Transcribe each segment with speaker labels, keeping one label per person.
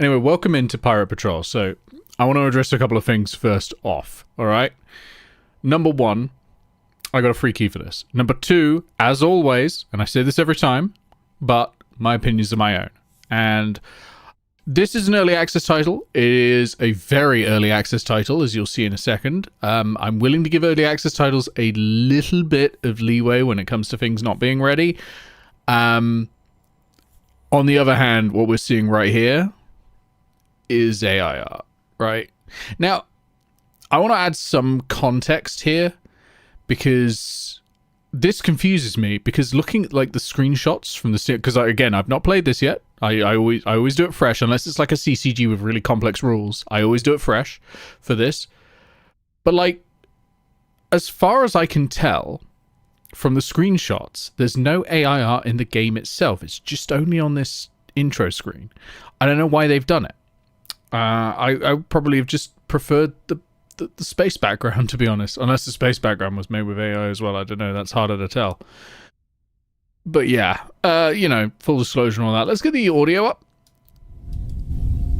Speaker 1: Anyway, welcome into Pirate Patrol. So, I want to address a couple of things first off, alright? Number one, I got a free key for this. Number two, as always, and I say this every time, but my opinions are my own. And this is an early access title. It is a very early access title, as you'll see in a second. I'm willing to give early access titles a little bit of leeway when it comes to things not being ready. On the other hand, what we're seeing right here is AI art, right? Now, I want to add some context here because this confuses me, because looking at like the screenshots from the, because again, I've not played this yet. I always do it fresh, unless it's like a CCG with really complex rules. I always do it fresh for this. But like, as far as I can tell from the screenshots, there's no AI art in the game itself. It's just only on this intro screen. I don't know why they've done it. I probably have just preferred the space background, to be honest. Unless the space background was made with AI as well. I don't know. That's harder to tell. But yeah, you know, full disclosure and all that. Let's get the audio up.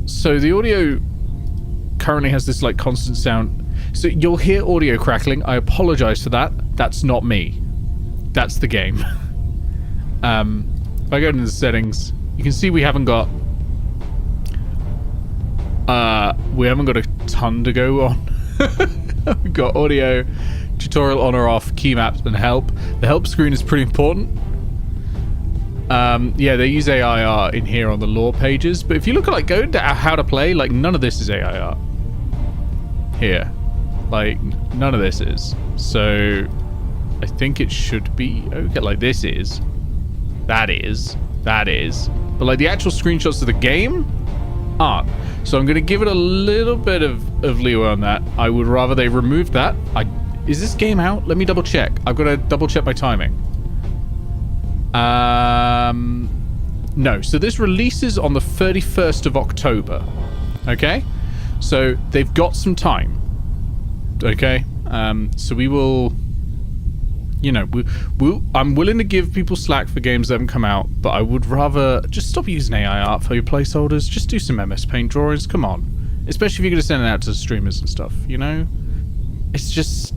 Speaker 1: So the audio currently has this like constant sound. So you'll hear audio crackling. I apologize for that. That's not me. That's the game. If I go into the settings, you can see we haven't got a ton to go on. We've got audio, tutorial on or off, key maps, and help. The help screen is pretty important. Yeah, they use AI art in here on the lore pages, but if you look at like go to how to play, like none of this is AI art here. Like none of this is. So I think it should be okay. Like this is, that is, but like the actual screenshots of the game aren't. So I'm gonna give it a little bit of leeway on that. I would rather they removed that. Is this game out? Let me double check. I've got to double check my timing. No. So this releases on the 31st of October. Okay? So they've got some time. Okay? So we will, you know, I'm willing to give people slack for games that haven't come out, but I would rather just stop using AI art for your placeholders. Just do some MS Paint drawings. Come on. Especially if you're going to send it out to streamers and stuff, you know? It's just,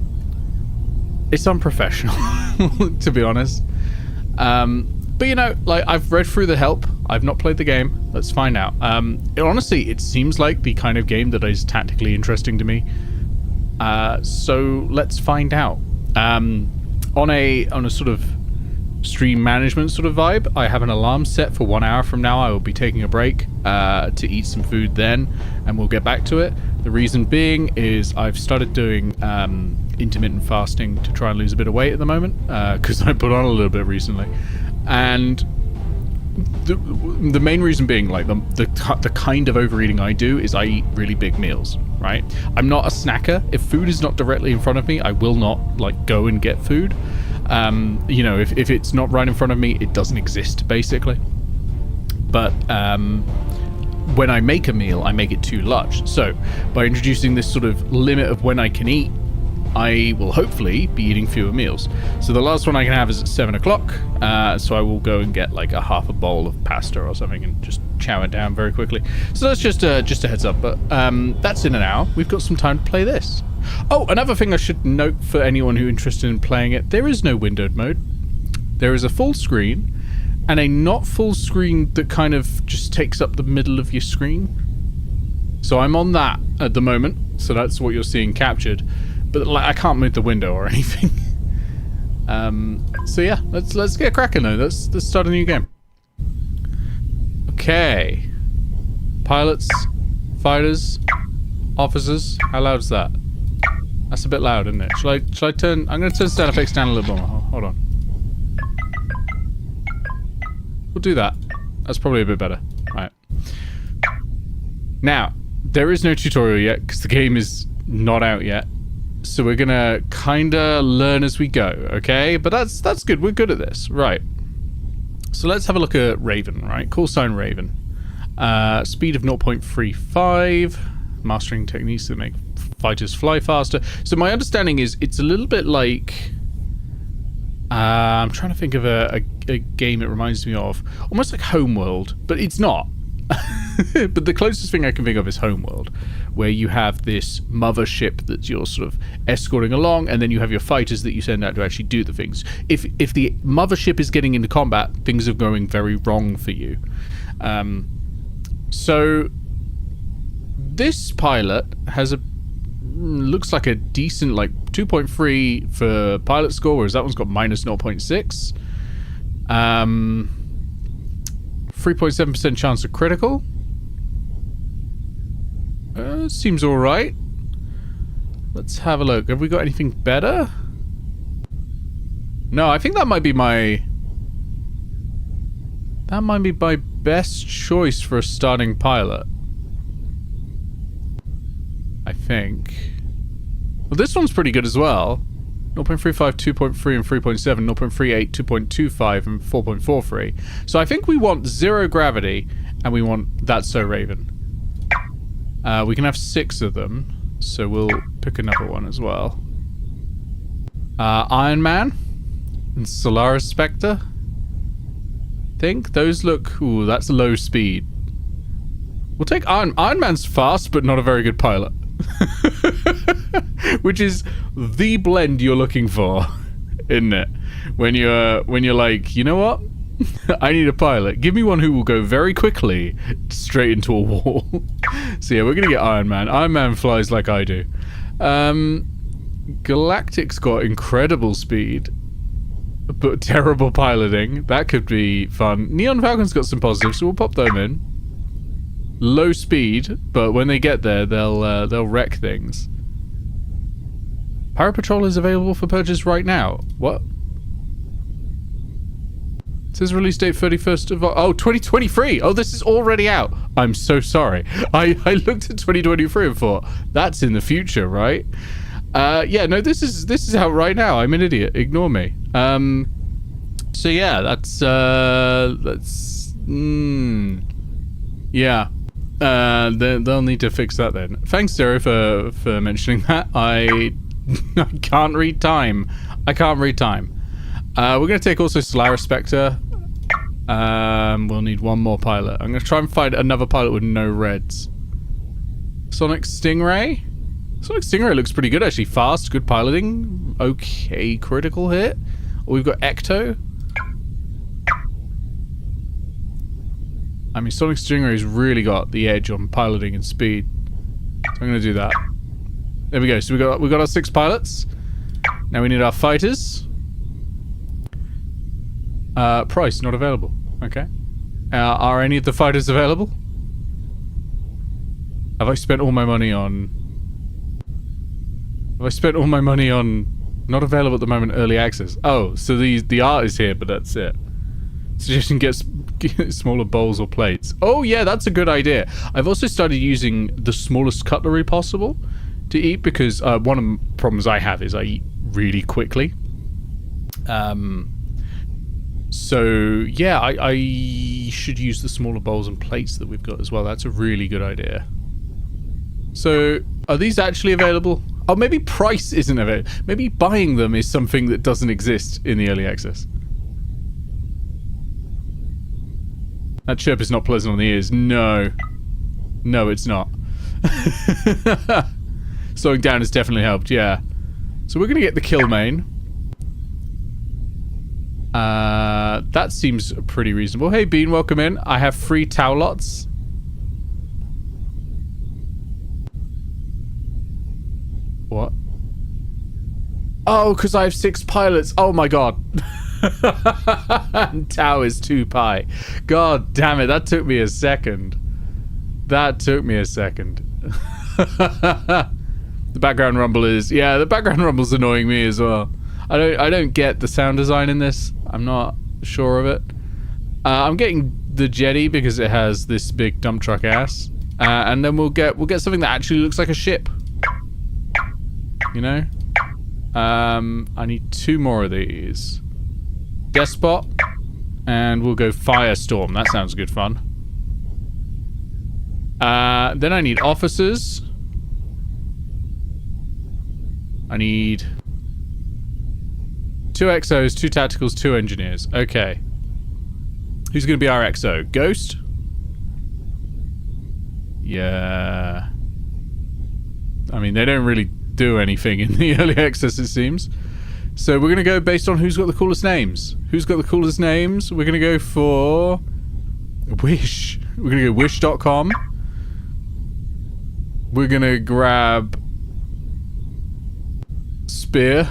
Speaker 1: it's unprofessional, to be honest. But you know, like I've read through the help. I've not played the game. Let's find out. Honestly, it seems like the kind of game that is tactically interesting to me. So let's find out. On a sort of stream management sort of vibe, I have an alarm set for 1 hour from now. I will be taking a break to eat some food then, and we'll get back to it. The reason being is I've started doing intermittent fasting to try and lose a bit of weight at the moment, because I put on a little bit recently. And the main reason being, like, the kind of overeating I do is I eat really big meals, right? I'm not a snacker. If food is not directly in front of me, I will not, like, go and get food. You know, if it's not right in front of me, it doesn't exist, basically. But when I make a meal, I make it too large. So by introducing this sort of limit of when I can eat, I will hopefully be eating fewer meals. So the last one I can have is at 7 o'clock. So I will go and get like a half a bowl of pasta or something and just chow it down very quickly. So that's just a heads up. But that's in an hour. We've got some time to play this. Oh, another thing I should note for anyone who's interested in playing it, there is no windowed mode. There is a full screen and a not full screen that kind of just takes up the middle of your screen. So I'm on that at the moment. So that's what you're seeing captured. But like, I can't move the window or anything. So yeah, let's get cracking though. Let's start a new game. Okay. Pilots, fighters, officers. How loud is that? That's a bit loud, isn't it? Shall I turn? I'm going to turn sound effects down a little more. Hold on. We'll do that. That's probably a bit better. All right. Now, there is no tutorial yet because the game is not out yet. So we're gonna kinda learn as we go, okay? But that's good. We're good at this, right? So let's have a look at Raven, right? Call sign Raven. Speed of 0.35. Mastering techniques that make fighters fly faster. So my understanding is it's a little bit like I'm trying to think of a game it reminds me of, almost like Homeworld, but it's not. But the closest thing I can think of is Homeworld, where you have this mothership that you're sort of escorting along, and then you have your fighters that you send out to actually do the things. If the mothership is getting into combat, things are going very wrong for you. So this pilot has looks like a decent, like 2.3 for pilot score, whereas that one's got minus 0.6. 3.7% chance of critical. Seems all right. Let's have a look. Have we got anything better? No, I think that might be my best choice for a starting pilot. I think. Well, this one's pretty good as well. 0.35, 2.3, and 3.7, 0.38, 2.25, and 4.43. So I think we want 0 gravity, and we want That's So Raven. We can have 6 of them, so we'll pick another one as well. Iron Man and Solaris Spectre. Think those look... Ooh, that's low speed. We'll take Iron Man's fast, but not a very good pilot. Which is the blend you're looking for, isn't it? When you're like, you know what? I need a pilot. Give me one who will go very quickly straight into a wall. So yeah, we're gonna get Iron Man. Iron Man flies like I do. Galactic's got incredible speed, but terrible piloting. That could be fun. Neon Falcon's got some positives, so we'll pop them in. Low speed, but when they get there, they'll wreck things. Pirate Patrol is available for purchase right now. What? It says release date 31st of... Oh, 2023! Oh, this is already out! I'm so sorry. I looked at 2023 and thought, that's in the future, right? Yeah, no, this is out right now. I'm an idiot. Ignore me. So yeah, that's... yeah. They'll need to fix that then. Thanks, Zero, for mentioning that. I can't read time. I can't read time. We're going to take also Solaris Spectre. We'll need one more pilot. I'm going to try and find another pilot with no reds. Sonic Stingray? Sonic Stingray looks pretty good, actually. Fast, good piloting. Okay, critical hit. We've got Ecto. I mean, Sonic Stingray's really got the edge on piloting and speed. So I'm going to do that. There we go. So we got our 6 pilots. Now we need our fighters. Price not available. Okay. Are any of the fighters available? Have I spent all my money on... Have I spent all my money on... Not available at the moment, early access. Oh, so the art is here, but that's it. Suggestion get smaller bowls or plates. Oh yeah, that's a good idea. I've also started using the smallest cutlery possible to eat because one of the problems I have is I eat really quickly. So yeah, I should use the smaller bowls and plates that we've got as well. That's a really good idea. So are these actually available? Oh, maybe price isn't available. Maybe buying them is something that doesn't exist in the early access. That chirp is not pleasant on the ears. No. No, it's not. Slowing down has definitely helped, yeah. So we're going to get the kill main. That seems pretty reasonable. Hey, Bean, welcome in. I have 3 Tau lots. What? Oh, because I have 6 pilots. Oh my god. And Tau is 2 pi. God damn it, that took me a second. That took me a second. The background rumble is... Yeah, the background rumble's annoying me as well. I don't get the sound design in this. I'm not sure of it. I'm getting the jetty because it has this big dump truck ass. And then we'll get something that actually looks like a ship. You know? I need 2 more of these. Despot, and we'll go Firestorm. That sounds good fun. Then I need officers. I need 2 XOs, 2 tacticals, 2 engineers. Okay. Who's going to be our XO? Ghost? Yeah. I mean, they don't really do anything in the early access, it seems. So we're going to go based on who's got the coolest names. Who's got the coolest names? We're going to go for Wish. We're going to go wish.com. We're going to grab Spear.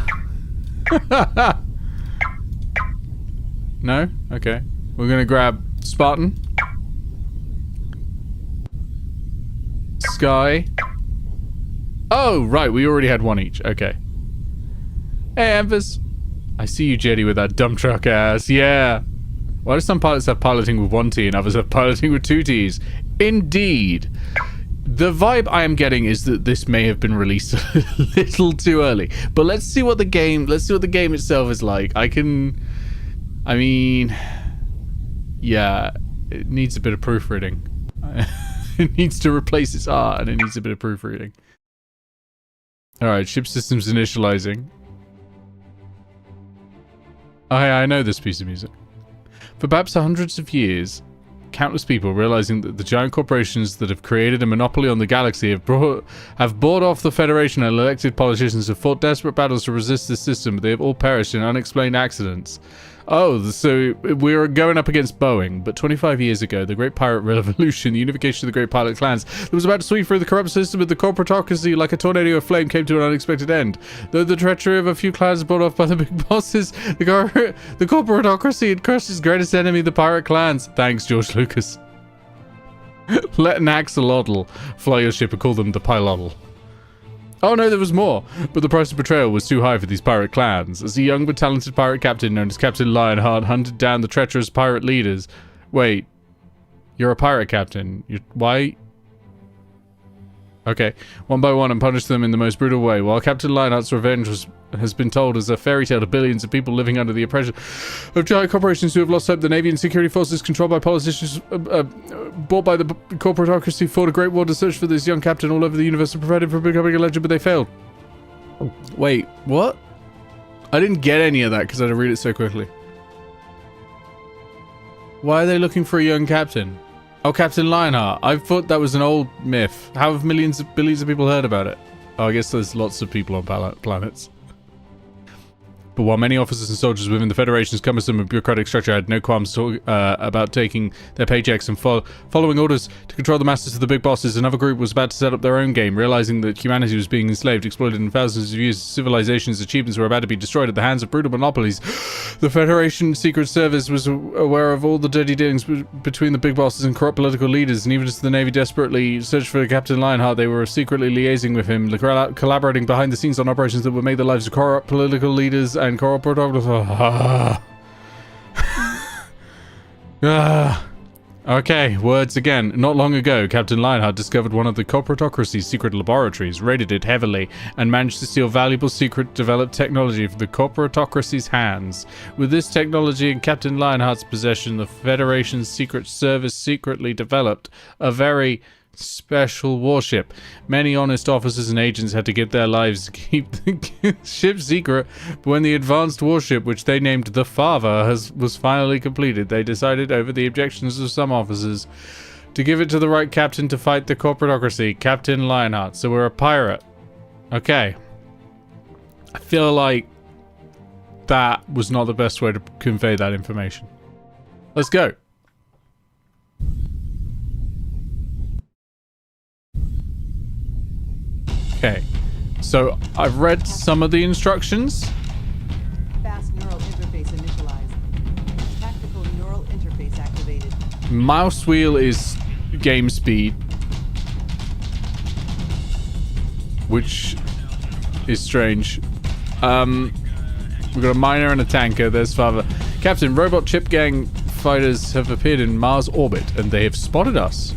Speaker 1: No? Okay. We're going to grab Spartan. Sky. Oh, right. We already had one each. Okay. Hey, Embers. I see you, Jetty, with that dump truck ass. Yeah. Why do some pilots have piloting with one T and others have piloting with two Ts? Indeed. The vibe I am getting is that this may have been released a little too early. But let's see what the game itself is like. I mean, yeah, it needs a bit of proofreading. It needs to replace its art and it needs a bit of proofreading. Alright, ship systems initializing. Oh, hey, I know this piece of music. For perhaps hundreds of years, countless people, realizing that the giant corporations that have created a monopoly on the galaxy have bought off the Federation, and elected politicians have fought desperate battles to resist this system, but they have all perished in unexplained accidents. Oh, so we're going up against Boeing, but 25 years ago, the Great Pirate Revolution, the unification of the Great Pilot Clans, that was about to sweep through the corrupt system of the corporatocracy like a tornado of flame, came to an unexpected end. Though the treachery of a few clans brought off by the big bosses, the corporatocracy had crushed its greatest enemy, the pirate clans. Thanks, George Lucas. Let an axolotl fly your ship and call them the pilotl. Oh no, there was more, but the price of betrayal was too high for these pirate clans. As a young but talented pirate captain known as Captain Lionheart hunted down the treacherous pirate leaders. Wait, you're a pirate captain. Why? Okay, one by one and punished them in the most brutal way. While Captain Lionheart's revenge has been told as a fairy tale to billions of people living under the oppression of giant corporations who have lost hope, the Navy and security forces controlled by politicians bought by the corporatocracy fought a great war to search for this young captain all over the universe and prevent him from becoming a legend, but they failed. Wait, what? I didn't get any of that because I had to read it so quickly. Why are they looking for a young captain? Oh, Captain Lionheart. I thought that was an old myth. How have billions of people heard about it? Oh, I guess there's lots of people on planets. But while many officers and soldiers within the Federation's cumbersome and bureaucratic structure had no qualms about taking their paychecks and following orders to control the masters of the big bosses, another group was about to set up their own game, realizing that humanity was being enslaved, exploited in thousands of years. Civilization's achievements were about to be destroyed at the hands of brutal monopolies. The Federation Secret Service was aware of all the dirty dealings between the big bosses and corrupt political leaders, and even as the Navy desperately searched for Captain Lionheart, they were secretly liaising with him, collaborating behind the scenes on operations that would make the lives of corrupt political leaders and corporatocracy. Okay, words again. Not long ago, Captain Lionheart discovered one of the corporatocracy's secret laboratories, raided it heavily, and managed to steal valuable secret developed technology from the corporatocracy's hands. With this technology in Captain Lionheart's possession, the Federation's Secret Service secretly developed a very special warship. Many honest officers and agents had to give their lives to keep the ship secret, but when the advanced warship, which they named the Father, was finally completed, they decided, over the objections of some officers, to give it to the right captain to fight the corporatocracy, Captain Lionheart. So we're a pirate. Okay. I feel like that was not the best way to convey that information. Let's go. Okay, so I've read some of the instructions.
Speaker 2: Fast neural interface initialized. Tactical neural interface activated.
Speaker 1: Mouse wheel is game speed, which is strange. We've got a miner and a tanker. There's Father. Captain, robot chip gang fighters have appeared in Mars orbit, and they have spotted us.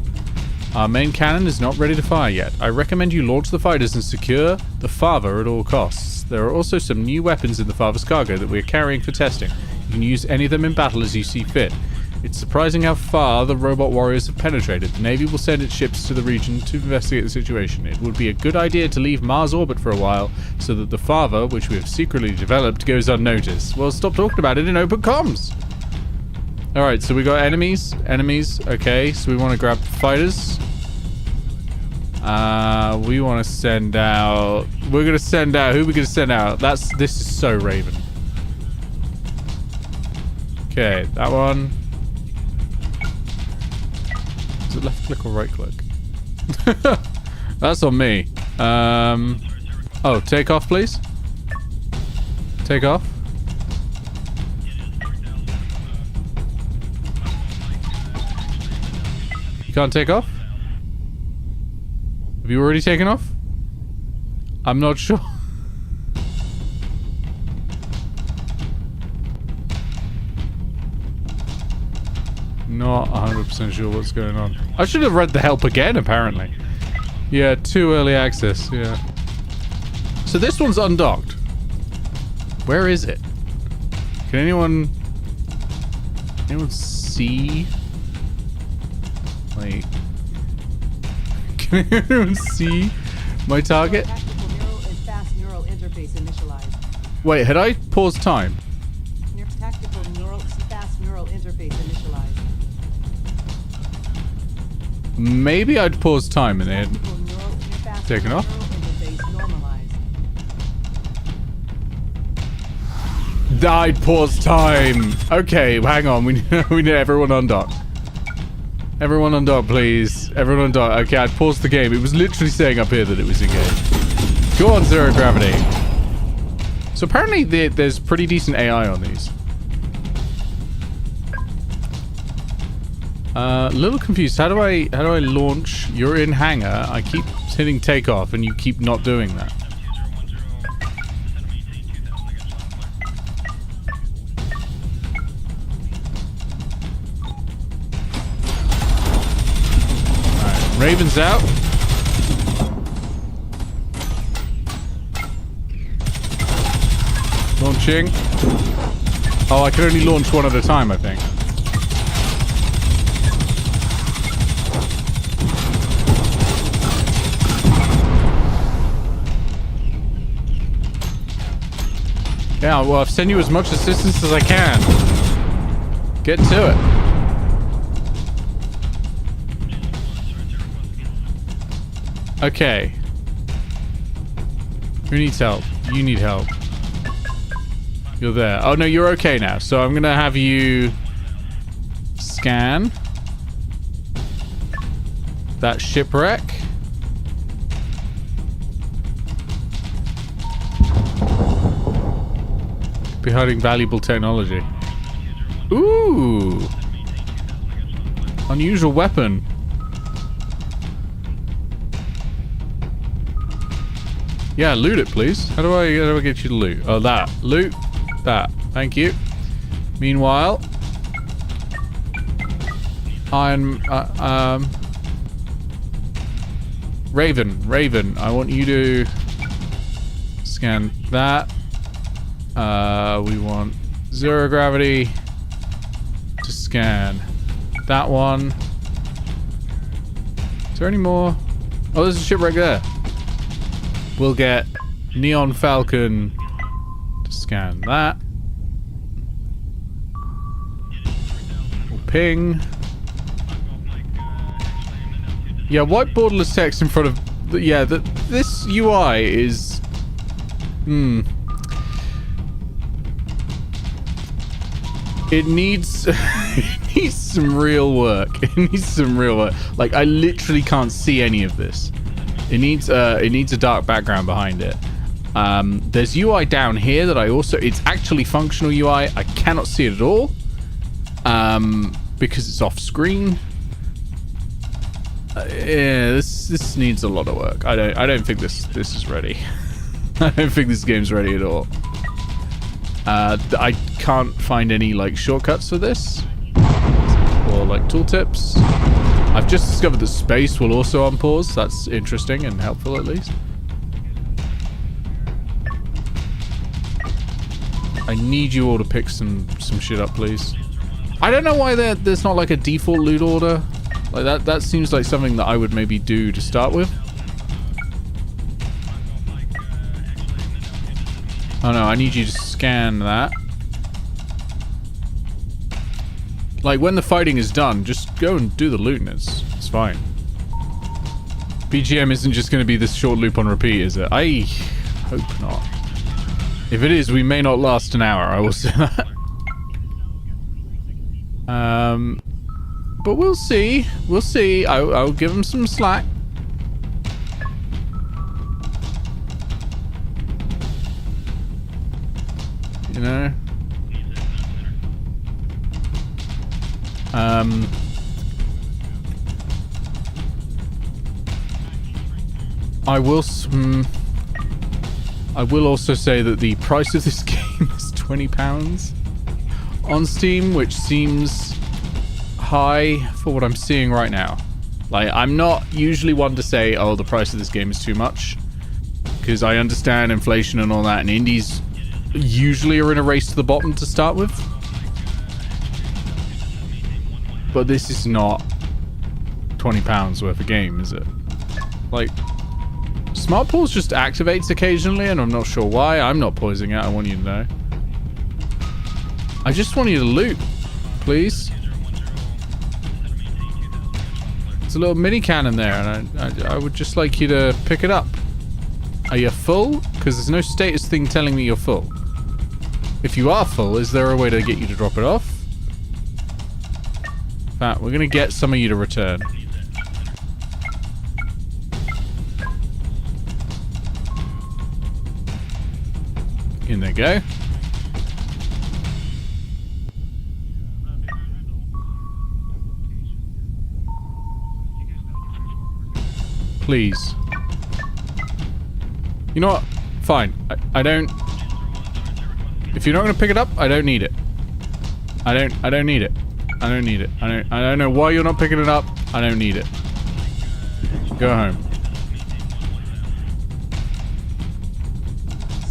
Speaker 1: Our main cannon is not ready to fire yet. I recommend you launch the fighters and secure the Father at all costs. There are also some new weapons in the Father's cargo that we are carrying for testing. You can use any of them in battle as you see fit. It's surprising how far the robot warriors have penetrated. The Navy will send its ships to the region to investigate the situation. It would be a good idea to leave Mars orbit for a while so that the Father, which we have secretly developed, goes unnoticed. Well, stop talking about it in open comms. Alright, so we got enemies. Okay, so we want to grab fighters. We want to send out... We're going to send out... Who are we going to send out? This is so Raven. Okay, that one. Is it left click or right click? That's on me. Oh, take off, please. Take off. You can't take off? Have you already taken off? I'm not sure. Not 100% sure what's going on. I should have read the help again, apparently. Yeah, too early access, yeah. So this one's undocked. Where is it? Can anyone see? Like, can anyone see my target?
Speaker 2: Tactical neural and fast neural interface initialized.
Speaker 1: Wait, had I paused time?
Speaker 2: Tactical neural fast neural interface initialized.
Speaker 1: Maybe I'd paused time and then
Speaker 2: Tactical neural and fast
Speaker 1: taken off.
Speaker 2: neural interface normalized.
Speaker 1: I'd paused time. Okay, hang on. We need everyone undock. Everyone undock, please. Everyone undock. Okay, I'd paused the game. It was literally saying up here that it was engaged. Go on, zero gravity. So apparently there's pretty decent AI on these. Little confused. How do I launch? You're in hangar. I keep hitting takeoff and you keep not doing that. Alright, Raven's out. Launching. Oh, I can only launch one at a time, I think. Yeah, well, I've sent you as much assistance as I can. Get to it. Okay. Who needs help? You need help. You're there. Oh, no, you're okay now. So I'm going to have you scan that shipwreck. Be hiding valuable technology. Ooh. Unusual weapon. Yeah, loot it, please. How do I get you to loot? Oh, that. Loot. That. Thank you. Meanwhile, I'm Raven, I want you to scan that. We want zero gravity to scan that one. Is there any more? Oh, there's a shipwreck there. We'll get Neon Falcon to scan that. We'll ping. Yeah, white borderless text in front of... this UI is... It needs... it needs some real work. It needs some real work. Like, I literally can't see any of this. It needs a dark background behind it. There's UI down here that I also... It's actually functional UI. I cannot see it at all. Because it's off screen. Yeah, this needs a lot of work. I don't think this is ready. I don't think this game's ready at all. I can't find any like shortcuts for this or like tooltips. I've just discovered that space will also unpause. That's interesting and helpful at least. I need you all to pick some shit up, please. I don't know why there's not like a default loot order. Like that seems like something that I would maybe do to start with. Oh no, I need you to scan that. Like when the fighting is done, just go and do the loot and it's fine. BGM isn't just going to be this short loop on repeat, is it? I hope not. If it is, we may not last an hour, I will say that. But we'll see. We'll see. I'll give him some slack. You know? I will also say that the price of this game is £20 on Steam, which seems high for what I'm seeing right now. Like, I'm not usually one to say, oh, the price of this game is too much, because I understand inflation and all that, and indies usually are in a race to the bottom to start with. But this is not £20 worth of game, is it? Like, Smart Pulse just activates occasionally, and I'm not sure why. I'm not pausing it, I want you to know. I just want you to loot, please. There's a little mini cannon there, and I would just like you to pick it up. Are you full? Because there's no status thing telling me you're full. If you are full, is there a way to get you to drop it off? In fact, we're going to get some of you to return. In they go. Please. You know what? Fine. I don't... If you're not going to pick it up, I don't need it. I don't need it. I don't need it. I don't know why you're not picking it up. I don't need it. Go home.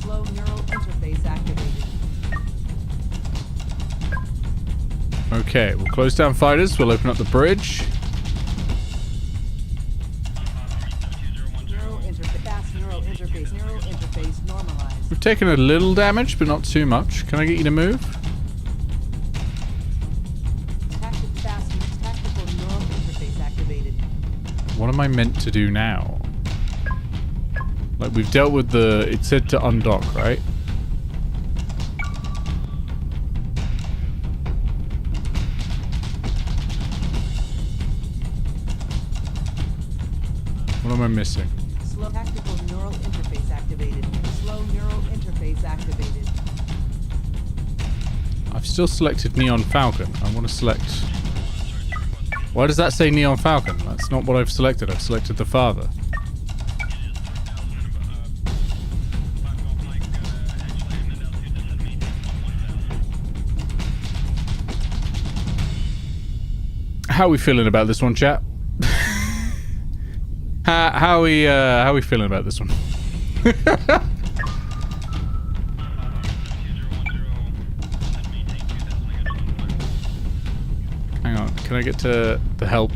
Speaker 2: Slow neural interface activated.
Speaker 1: Okay, we'll close down fighters. We'll open up the bridge.
Speaker 2: Neural interface normalized.
Speaker 1: We've taken a little damage, but not too much. Can I get you to move?
Speaker 2: Tactical neural interface activated.
Speaker 1: What am I meant to do now? Like, we've dealt with the... It said to undock, right? What am I missing?
Speaker 2: Slow tactical neural interface activated. Slow neural interface activated.
Speaker 1: I've still selected Neon Falcon. I want to select... Why does that say Neon Falcon? That's not what I've selected. I've selected the father. How are we feeling about this one, chat? How are we feeling about this one? Hang on, can I get to the help?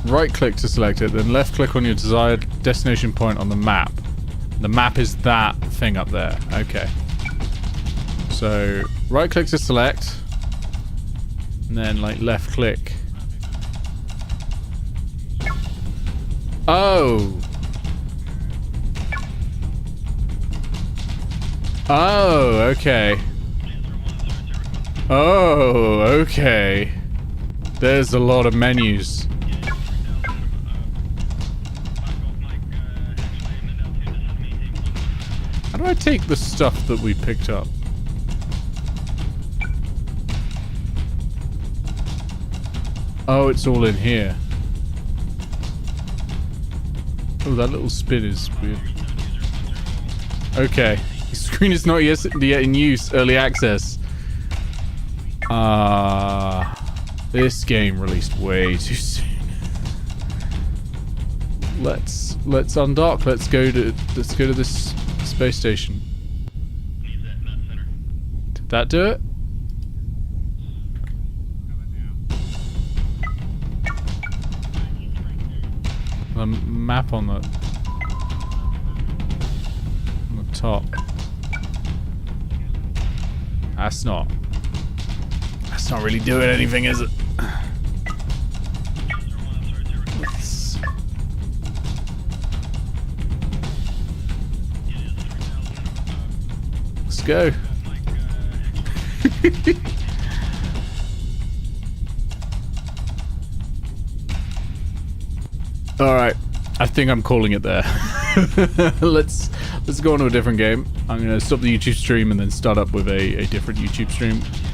Speaker 1: Right click to select it, then left click on your desired destination point on the map. The map is that thing up there. Okay. So, right click to select, and then like left click. Oh! Oh, okay. Oh, okay. There's a lot of menus. How do I take the stuff that we picked up? Oh, it's all in here. Oh, that little spin is weird. Okay. The screen is not yet in use. Early access. This game released way too soon. Let's undock. Let's go to this space station. Did that do it? The map on the top. That's not really doing anything, is it? Let's go. All right, I think I'm calling it there. Let's go on to a different game. I'm gonna stop the YouTube stream and then start up with a different YouTube stream.